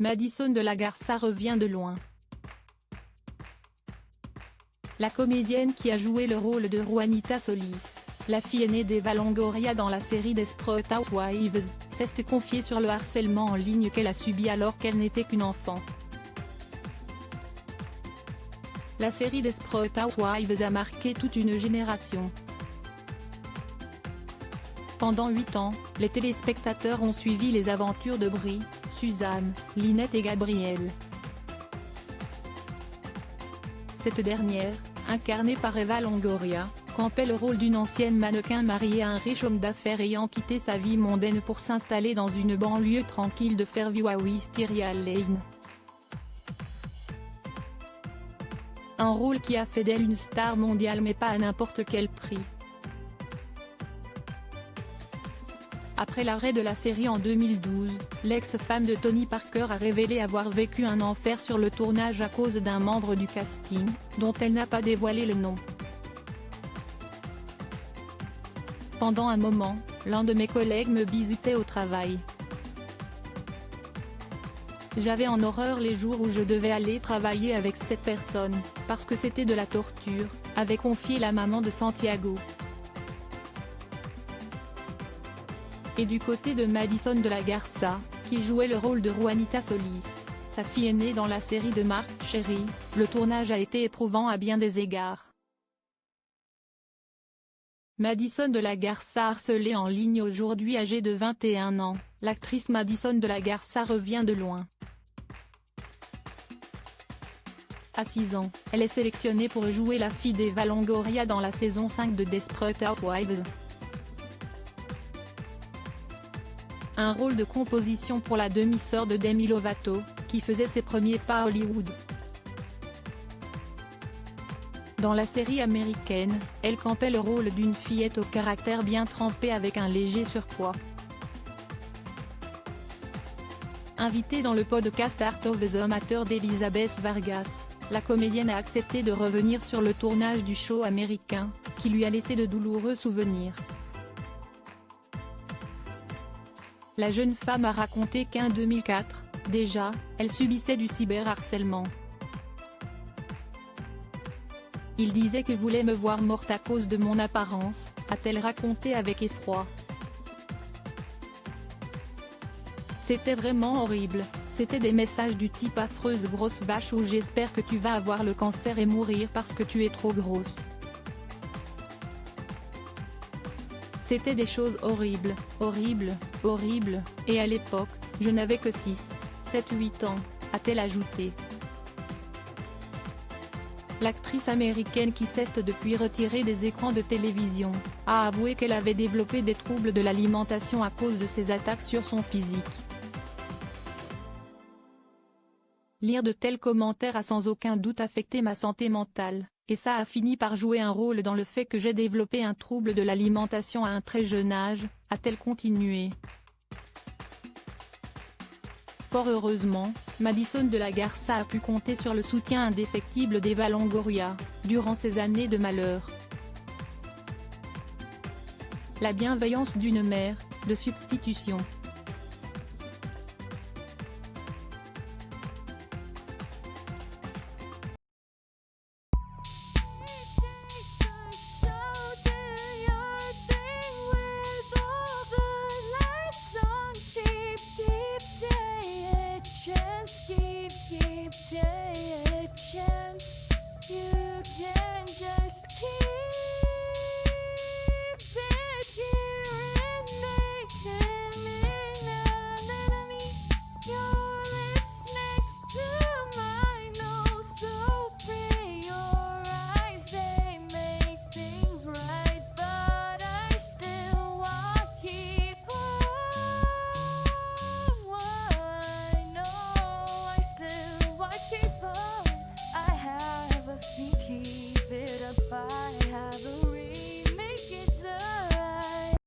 Madison de la Garza revient de loin. La comédienne qui a joué le rôle de Juanita Solis, la fille aînée d'Eva Longoria dans la série Desperate Housewives, s'est confiée sur le harcèlement en ligne qu'elle a subi alors qu'elle n'était qu'une enfant. La série Desperate Housewives a marqué toute une génération. Pendant 8 ans, les téléspectateurs ont suivi les aventures de Brie, Suzanne, Lynette et Gabrielle. Cette dernière, incarnée par Eva Longoria, campait le rôle d'une ancienne mannequin mariée à un riche homme d'affaires ayant quitté sa vie mondaine pour s'installer dans une banlieue tranquille de Fairview à Wisteria Lane. Un rôle qui a fait d'elle une star mondiale mais pas à n'importe quel prix. Après l'arrêt de la série en 2012, l'ex-femme de Tony Parker a révélé avoir vécu un enfer sur le tournage à cause d'un membre du casting, dont elle n'a pas dévoilé le nom. Pendant un moment, l'un de mes collègues me bisutait au travail. J'avais en horreur les jours où je devais aller travailler avec cette personne, parce que c'était de la torture, avait confié la maman de Santiago. Et du côté de Madison de la Garza, qui jouait le rôle de Juanita Solis, sa fille aînée dans la série de Marc Cherry, le tournage a été éprouvant à bien des égards. Madison de la Garza harcelée en ligne aujourd'hui âgée de 21 ans, l'actrice Madison de la Garza revient de loin. À 6 ans, elle est sélectionnée pour jouer la fille d'Eva Longoria dans la saison 5 de Desperate Housewives. Un rôle de composition pour la demi-sœur de Demi Lovato, qui faisait ses premiers pas à Hollywood. Dans la série américaine, elle campait le rôle d'une fillette au caractère bien trempé avec un léger surpoids. Invitée dans le podcast Art of the Amateur d'Elizabeth Vargas, la comédienne a accepté de revenir sur le tournage du show américain, qui lui a laissé de douloureux souvenirs. La jeune femme a raconté qu'en 2004, déjà, elle subissait du cyberharcèlement. Il disait qu'il voulait me voir morte à cause de mon apparence, a-t-elle raconté avec effroi. C'était vraiment horrible, c'était des messages du type affreuse grosse vache ou j'espère que tu vas avoir le cancer et mourir parce que tu es trop grosse. C'était des choses horribles, horribles, horribles, et à l'époque, je n'avais que 6, 7, 8 ans, a-t-elle ajouté. L'actrice américaine qui s'est depuis retirée des écrans de télévision, a avoué qu'elle avait développé des troubles de l'alimentation à cause de ses attaques sur son physique. Lire de tels commentaires a sans aucun doute affecté ma santé mentale, et ça a fini par jouer un rôle dans le fait que j'ai développé un trouble de l'alimentation à un très jeune âge, a-t-elle continué. Fort heureusement, Madison de la Garza a pu compter sur le soutien indéfectible d'Eva Longoria, durant ces années de malheur. La bienveillance d'une mère, de substitution.